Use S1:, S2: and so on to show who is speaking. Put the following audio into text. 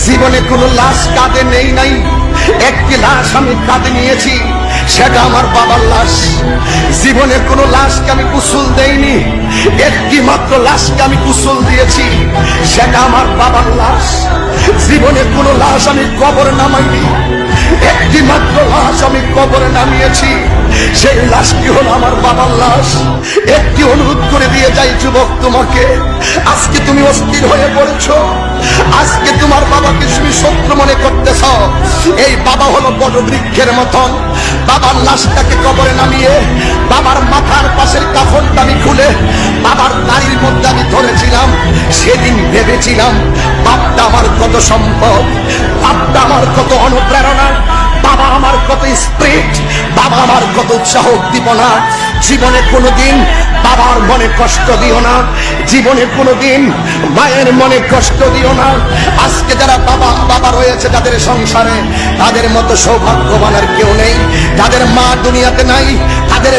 S1: জীবনে কোনো লাশ কাঁধে নেই নাই, একটি লাশ আমি কাঁধে নিয়েছি, সেটা আমার বাবার লাশ। জীবনের কোনো লাশকে আমি গোসল দেইনি, একটি মাত্র লাশকে আমি গোসল দিয়েছি, সেটা আমার বাবার লাশ। জীবনের কোনো লাশ আমি কবরে নামাইনি, একটি মাত্র লাশ আমি কবরে নামিয়েছি, সেই লাশটি হলো আমার বাবার লাশ। একটি অনুরোধ করে দিয়ে যাই যুবক তোমাকে, আজকে তুমি অস্থির হয়ে পড়েছ, আজকে তোমার বাবাকে তুমি শত্রু মনে করতেছ। এই বাবা হলো বড় বৃক্ষের মতন। বাবার লাশটাকে কবরে নামিয়ে বাবার মাথার পাশের কাফনটা আমি খুলে বাবার দাড়ির মধ্যে আমি ধরেছিলাম। সেদিন ভেবেছিলাম বাপটা আমার কত সম্পদ, বাপটা আমার কত অনুপ্রেরণা, বাবা আমার কত স্পিরিট, বাবা আমার কত উৎসাহ উদ্দীপনা। জীবনে কোনোদিন বাবার মনে কষ্ট দিও না, জীবনে কোনোদিন মায়ের মনে কষ্ট দিও না। আজকে যারা বাবা বাবা রয়েছে যাদের সংসারে, তাদের মতো সৌভাগ্যবান আর কেউ নেই। যাদের মা দুনিয়াতে নাই, তাদের